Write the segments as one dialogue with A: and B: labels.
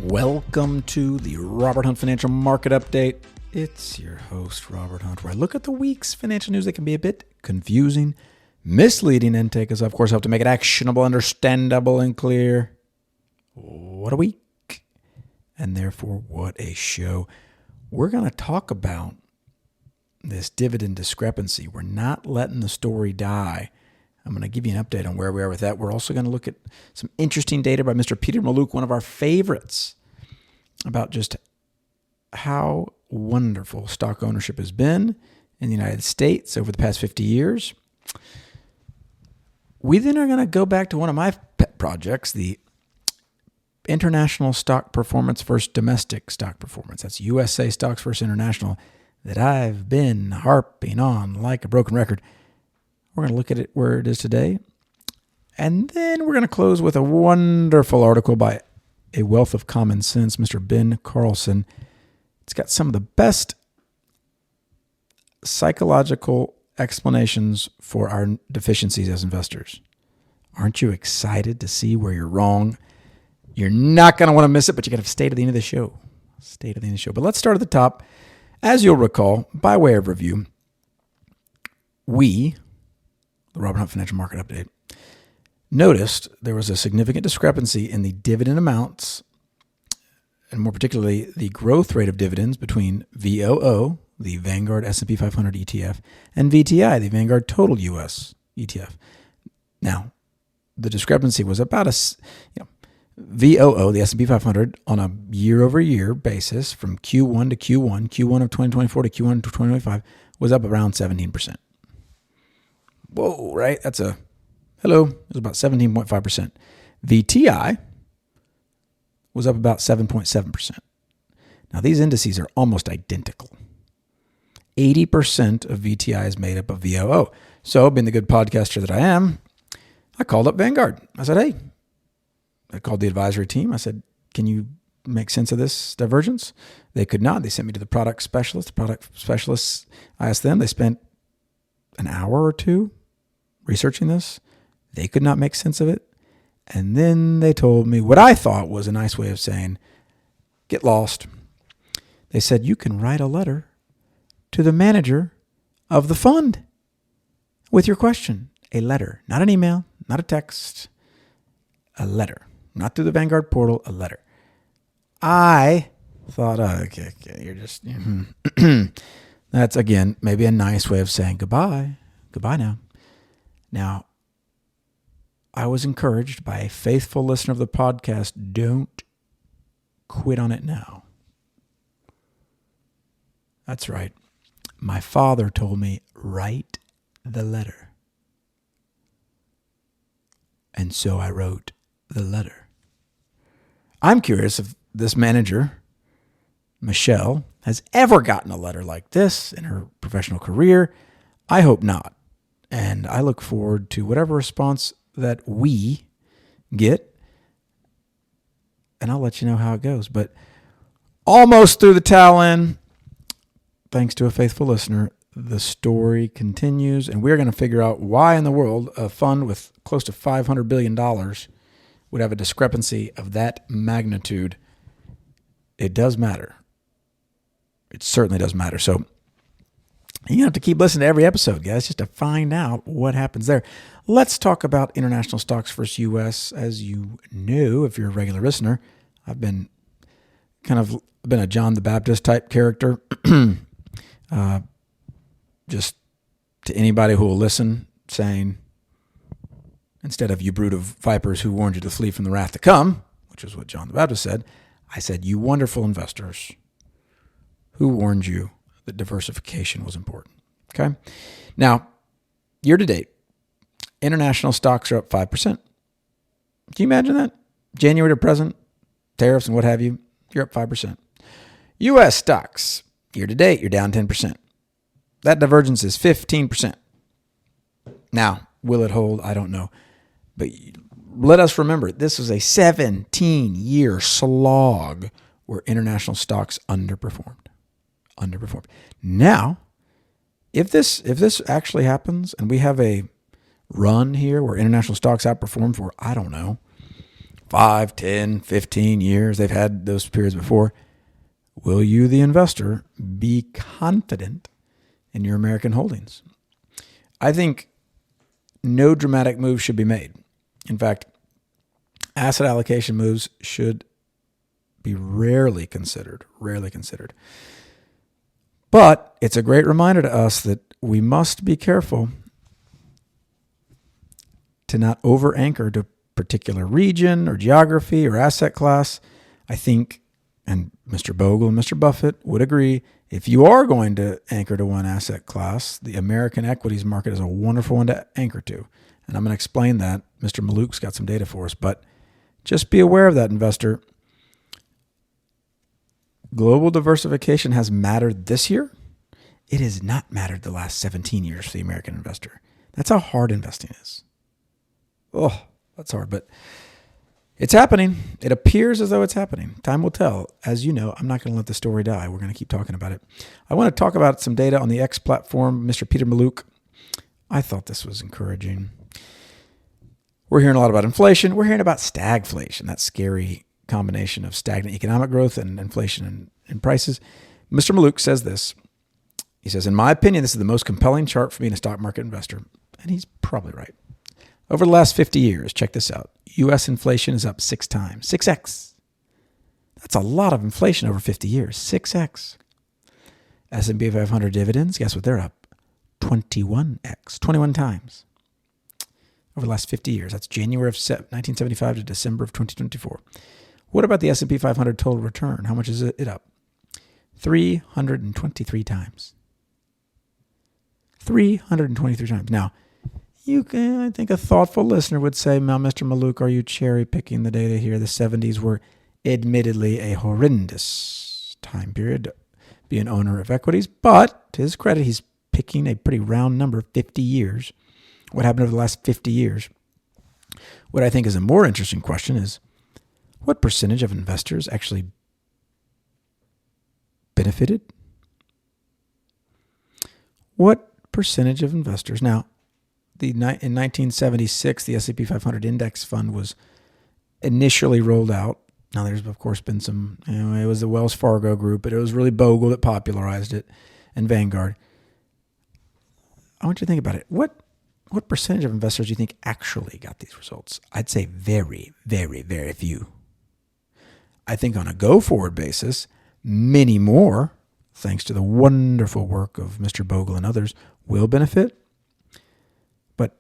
A: Welcome to the Robert Hunt Financial Market Update. It's your host, Robert Hunt, where I look at the week's financial news that can be a bit confusing, misleading, and take us, of course, help to make it actionable, understandable, and clear. What a week. And therefore, what a show. We're going to talk about this dividend discrepancy. We're not letting the story die. I'm going to give you an update on where we are with that. We're also going to look at some interesting data by Mr. Peter Mallouk, one of our favorites, about just how wonderful stock ownership has been in the United States over the past 50 years. We then are going to go back to one of my pet projects, the international stock performance versus domestic stock performance. That's USA stocks versus international that I've been harping on like a broken record. We're going to look at it where it is today. And then we're going to close with a wonderful article by a wealth of common sense, Mr. Ben Carlson. It's got some of the best psychological explanations for our deficiencies as investors. Aren't you excited to see where you're wrong? You're not going to want to miss it, but you got to stay to the end of the show. Stay to the end of the show. But let's start at the top. As you'll recall, by way of review, we, the Robert Hunt Financial Market Update, noticed there was a significant discrepancy in the dividend amounts, and more particularly the growth rate of dividends between VOO, the Vanguard S&P 500 ETF, and VTI, the Vanguard Total US ETF. Now, the discrepancy was about VOO, the S&P 500, on a year-over-year basis from Q1 to Q1 of 2024 to Q1 to 2025, was up around 17%. Whoa, right? It was about 17.5%. VTI was up about 7.7%. Now, these indices are almost identical. 80% of VTI is made up of VOO. So, being the good podcaster that I am, I called up Vanguard. I said, hey, I called the advisory team. I said, can you make sense of this divergence? They could not. They sent me to the product specialist. The product specialists, I asked them, they spent an hour or two researching this. They could not make sense of it. And then they told me what I thought was a nice way of saying, get lost. They said, you can write a letter to the manager of the fund with your question. A letter, not an email, not a text, a letter. Not through the Vanguard portal, a letter. I thought, okay, you're just... That's, again, maybe a nice way of saying goodbye. Goodbye now. Now, I was encouraged by a faithful listener of the podcast, don't quit on it now. That's right. My father told me, write the letter. And so I wrote the letter. I'm curious if this manager, Michelle, has ever gotten a letter like this in her professional career. I hope not. And I look forward to whatever response that we get. And I'll let you know how it goes. But almost through the towel in, thanks to a faithful listener, the story continues. And we're going to figure out why in the world a fund with close to $500 billion would have a discrepancy of that magnitude. It does matter. It certainly does matter. So you have to keep listening to every episode, guys, just to find out what happens there. Let's talk about international stocks versus U.S. As you know, if you're a regular listener, I've been a John the Baptist type character. Just to anybody who will listen, saying, instead of you brood of vipers who warned you to flee from the wrath to come, which is what John the Baptist said, I said, you wonderful investors who warned you that diversification was important. Okay? Now, year to date, international stocks are up 5%. Can you imagine that? January to present, tariffs and what have you, you're up 5%. U.S. stocks, year to date, you're down 10%. That divergence is 15%. Now, will it hold? I don't know. But let us remember, this was a 17-year slog where international stocks underperformed. Now, if this actually happens and we have a run here where international stocks outperform for, I don't know, 5, 10, 15 years. They've had those periods before. Will you, the investor, be confident in your American holdings? I think no dramatic moves should be made. In fact, asset allocation moves should be rarely considered. But it's a great reminder to us that we must be careful to not over-anchor to a particular region or geography or asset class. I think, and Mr. Bogle and Mr. Buffett would agree, if you are going to anchor to one asset class, the American equities market is a wonderful one to anchor to. And I'm going to explain that. Mr. Maluk's got some data for us, but just be aware of that, investor. Global diversification has mattered this year. It has not mattered the last 17 years for the American investor. That's how hard investing is. Oh, that's hard, but it's happening. It appears as though it's happening. Time will tell. As you know, I'm not going to let the story die. We're going to keep talking about it. I want to talk about some data on the X platform. Mr. Peter Maluk, I thought this was encouraging. We're hearing a lot about inflation. We're hearing about stagflation, that scary combination of stagnant economic growth and inflation in prices. Mr. Maluk says this. He says, in my opinion, this is the most compelling chart for being a stock market investor. And he's probably right. Over the last 50 years, check this out. U.S. inflation is up 6 times. 6x. That's a lot of inflation over 50 years. 6x. S&P 500 dividends, guess what they're up? 21x. 21 times. Over the last 50 years. That's January of 1975 to December of 2024. What about the S&P 500 total return? How much is it up? 323 times. 323 times. Now, I think a thoughtful listener would say, now, Mr. Maluk, are you cherry picking the data here? The 70s were admittedly a horrendous time period to be an owner of equities, but to his credit, he's picking a pretty round number, 50 years. What happened over the last 50 years? What I think is a more interesting question is, what percentage of investors actually benefited? What percentage of investors? Now, in 1976, the S&P 500 index fund was initially rolled out. Now, there's, of course, been some, it was the Wells Fargo group, but it was really Bogle that popularized it, and Vanguard. I want you to think about it. What percentage of investors do you think actually got these results? I'd say very, very, very few. I think on a go-forward basis, many more, thanks to the wonderful work of Mr. Bogle and others, will benefit. But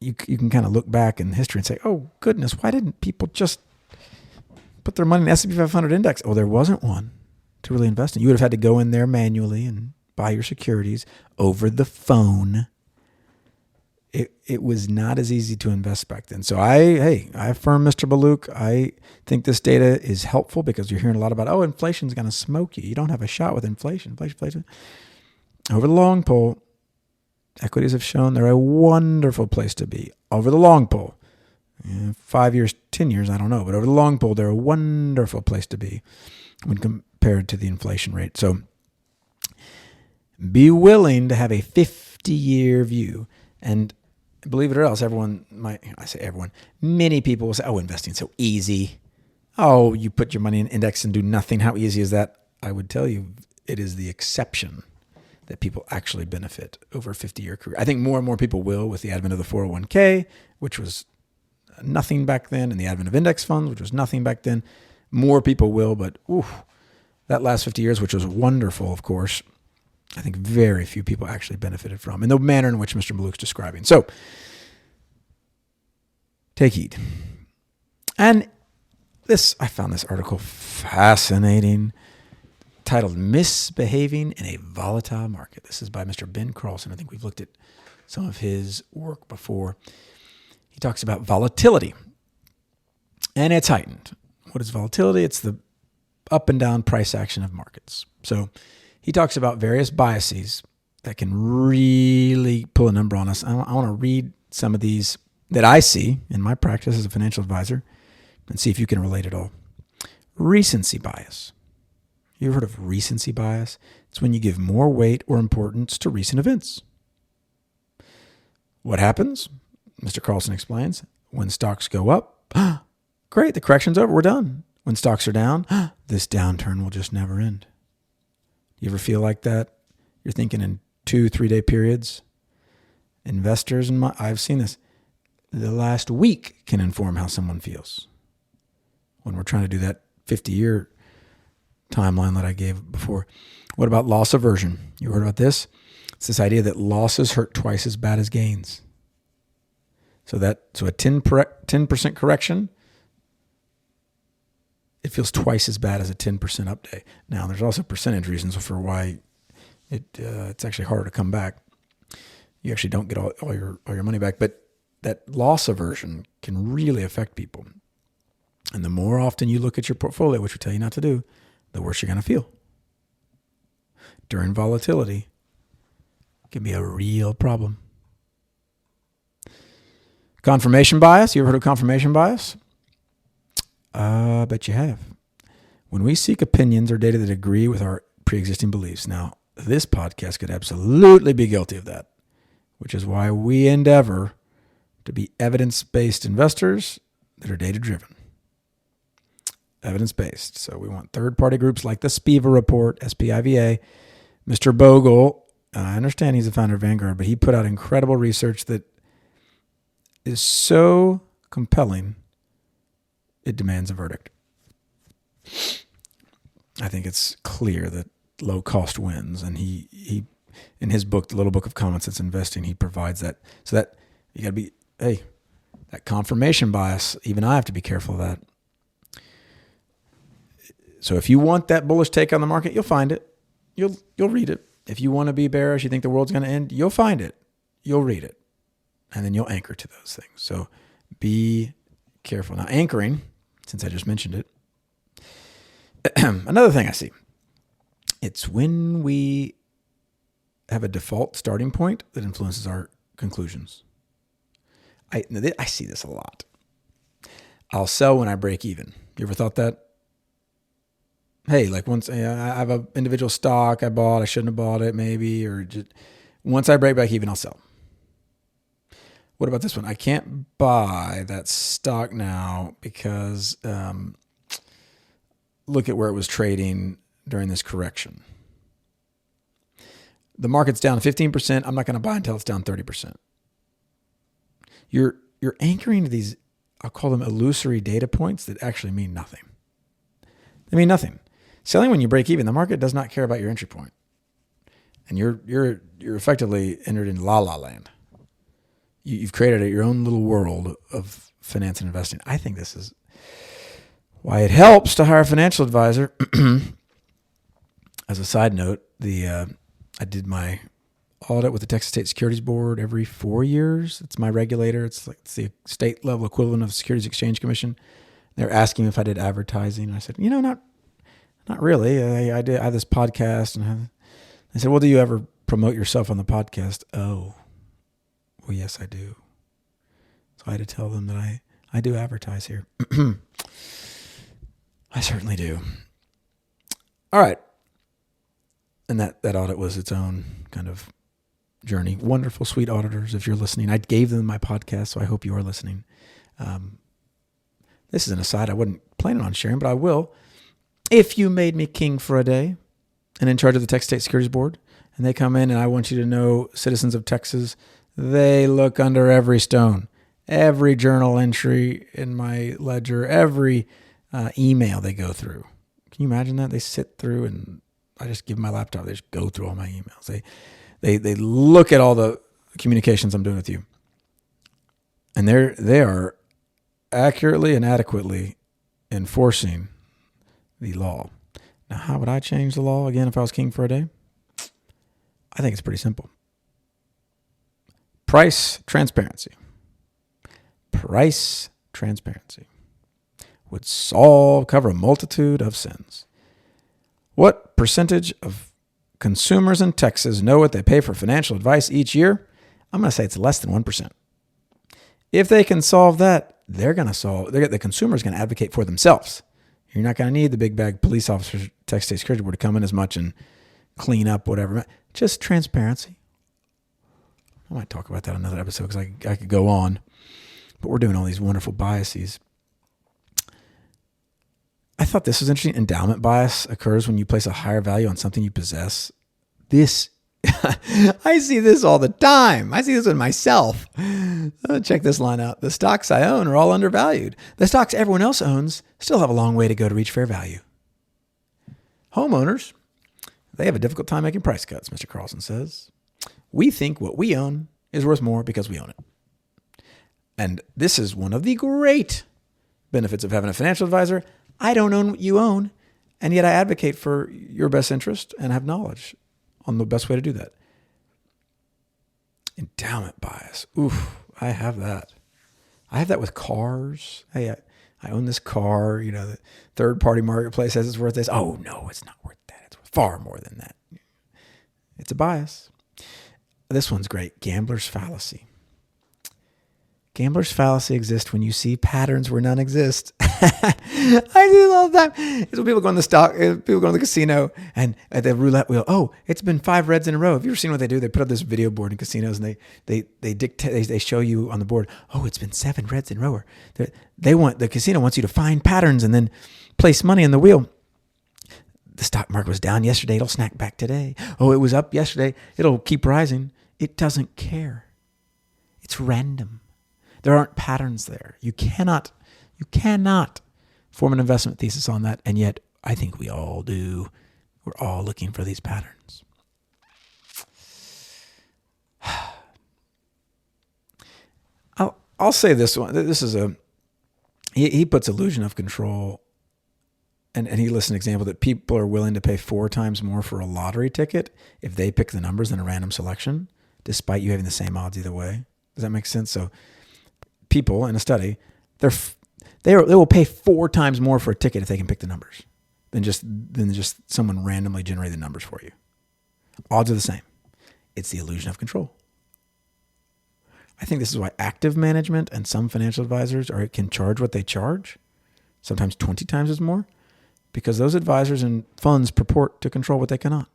A: you can kind of look back in history and say, oh, goodness, why didn't people just put their money in the S&P 500 index? Oh, there wasn't one to really invest in. You would have had to go in there manually and buy your securities over the phone. It was not as easy to invest back then. So I affirm Mr. Maluk. I think this data is helpful because you're hearing a lot about, inflation's going to smoke you. You don't have a shot with inflation. Inflation. Over the long pull, equities have shown they're a wonderful place to be. Over the long pull, 5 years, 10 years, I don't know. But over the long pull, they're a wonderful place to be when compared to the inflation rate. So be willing to have a 50-year view. And believe it or else, many people will say, investing's so easy. Oh, you put your money in an index and do nothing. How easy is that? I would tell you it is the exception that people actually benefit over a 50-year career. I think more and more people will with the advent of the 401k, which was nothing back then, and the advent of index funds, which was nothing back then. More people will, but that last 50 years, which was wonderful, of course, I think very few people actually benefited from in the manner in which Mr. Maluk's describing. So take heed. And I found this article fascinating, titled Misbehaving in a Volatile Market. This is by Mr. Ben Carlson. I think we've looked at some of his work before. He talks about volatility, and it's heightened. What is volatility? It's the up and down price action of markets. So he talks about various biases that can really pull a number on us. I want to read some of these that I see in my practice as a financial advisor and see if you can relate at all. Recency bias. You ever heard of recency bias? It's when you give more weight or importance to recent events. What happens? Mr. Carlson explains. When stocks go up, great, the correction's over, we're done. When stocks are down, this downturn will just never end. You ever feel like that? You're thinking in 2-3 day periods. Investors, I've seen this. The last week can inform how someone feels. When we're trying to do that 50-year timeline that I gave before. What about loss aversion? You heard about this? It's this idea that losses hurt twice as bad as gains. So a 10% correction, it feels twice as bad as a 10% up day. Now, there's also percentage reasons for why it's actually harder to come back. You actually don't get all your money back, but that loss aversion can really affect people. And the more often you look at your portfolio, which we tell you not to do, the worse you're going to feel. During volatility, it can be a real problem. Confirmation bias. You ever heard of confirmation bias? I bet you have. When we seek opinions or data that agree with our pre-existing beliefs. Now, this podcast could absolutely be guilty of that, which is why we endeavor to be evidence-based investors that are data-driven. Evidence-based. So we want third-party groups like the SPIVA report, SPIVA. Mr. Bogle, I understand he's the founder of Vanguard, but he put out incredible research that is so compelling, it demands a verdict. I think it's clear that low cost wins, and he in his book, The Little Book of Common Sense Investing, he provides that. So that you got to be, that confirmation bias, even I have to be careful of that. So if you want that bullish take on the market, you'll find it. You'll read it. If you want to be bearish, you think the world's going to end, you'll find it. You'll read it. And then you'll anchor to those things. So be careful. Now, anchoring, since I just mentioned it, another thing I see, it's when we have a default starting point that influences our conclusions. I see this a lot. I'll sell when I break even. You ever thought that? Hey, like once I have an individual stock I bought, I shouldn't have bought it maybe, or just once I break back even, I'll sell. What about this one? I can't buy that stock now because look at where it was trading during this correction. The market's down 15%. I'm not going to buy until it's down 30%. You're anchoring to these, I'll call them illusory data points that actually mean nothing. They mean nothing. Selling when you break even, the market does not care about your entry point. And you're effectively entered in la-la land. You've created your own little world of finance and investing. I think this is why it helps to hire a financial advisor. As a side note, I did my audit with the Texas State Securities Board every 4 years. It's my regulator. It's the state level equivalent of the Securities Exchange Commission. They're asking me if I did advertising. And I said, not really. I have this podcast. And I said, well, do you ever promote yourself on the podcast? Oh, well, yes, I do. So I had to tell them that I do advertise here. I certainly do. All right. And that audit was its own kind of journey. Wonderful, sweet auditors. If you're listening, I gave them my podcast, so I hope you are listening. This is an aside I wasn't planning on sharing, but I will. If you made me king for a day and in charge of the Texas State Securities Board, and they come in and I want you to know, citizens of Texas, they look under every stone, every journal entry in my ledger, every email they go through. Can you imagine that? They sit through and I just give them my laptop. They just go through all my emails. They look at all the communications I'm doing with you. And they are accurately and adequately enforcing the law. Now, how would I change the law again if I was king for a day? I think it's pretty simple. Price transparency. Price transparency would cover a multitude of sins. What percentage of consumers in Texas know what they pay for financial advice each year? I'm going to say it's less than 1%. If they can solve that, the consumer's going to advocate for themselves. You're not going to need the big bag police officers, Texas State Security Board to come in as much and clean up whatever. Just transparency. I might talk about that in another episode because I could go on. But we're doing all these wonderful biases. thought this was interesting. Endowment bias occurs when you place a higher value on something you possess. This, I see this all the time. I see this with myself. Check this line out. The stocks I own are all undervalued. The stocks everyone else owns still have a long way to go to reach fair value. Homeowners, they have a difficult time making price cuts, Mr. Carlson says. We think what we own is worth more because we own it. And this is one of the great benefits of having a financial advisor. I don't own what you own, and yet I advocate for your best interest and have knowledge on the best way to do that. Endowment bias. Oof, I have that. I have that with cars. Hey, I own this car. You know, the third-party marketplace says it's worth this. Oh, no, it's not worth that. It's worth far more than that. It's a bias. This one's great. Gambler's fallacy. Gambler's fallacy exists when you see patterns where none exist. I see this all the time. It's when people go on the people go to the casino and at the roulette wheel, oh, it's been 5 reds in a row. Have you ever seen what they do? They put up this video board in casinos and they dictate, they show you on the board, oh, it's been 7 reds in a row. The casino wants you to find patterns and then place money on the wheel. The stock market was down yesterday. It'll snack back today. Oh, it was up yesterday. It'll keep rising. It doesn't care. It's random. There aren't patterns there. You cannot form an investment thesis on that. And yet I think we all do. We're all looking for these patterns. I'll say this one. This is he puts illusion of control. And he lists an example that people are willing to pay 4 times more for a lottery ticket if they pick the numbers than a random selection, despite you having the same odds either way. Does that make sense? So people in a study, they will pay 4 times more for a ticket if they can pick the numbers than just someone randomly generate the numbers for you. Odds are the same. It's the illusion of control. I think this is why active management and some financial advisors can charge what they charge, sometimes 20 times as more, because those advisors and funds purport to control what they cannot.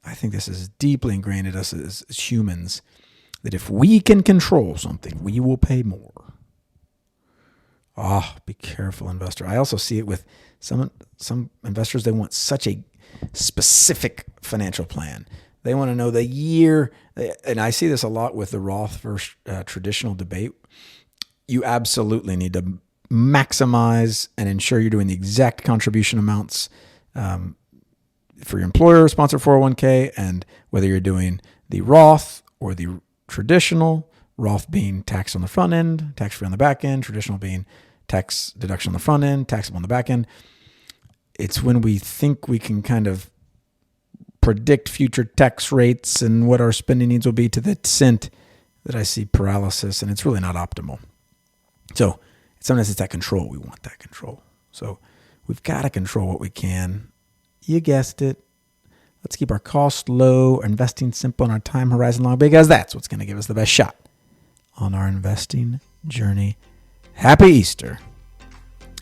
A: I think this is deeply ingrained in us as humans, that if we can control something, we will pay more. Be careful, investor. I also see it with some investors. They want such a specific financial plan. They want to know the year, and I see this a lot with the Roth versus traditional debate. You absolutely need to maximize and ensure you're doing the exact contribution amounts for your employer-sponsored 401k, and whether you're doing the Roth or the traditional, Roth being taxed on the front end, tax-free on the back end, traditional being tax deduction on the front end, taxable on the back end. It's when we think we can kind of predict future tax rates and what our spending needs will be to the cent that I see paralysis, and it's really not optimal. So sometimes it's that control. We want that control. So we've got to control what we can. You guessed it. Let's keep our costs low, investing simple, and our time horizon long, because that's what's going to give us the best shot on our investing journey. Happy Easter,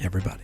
A: everybody.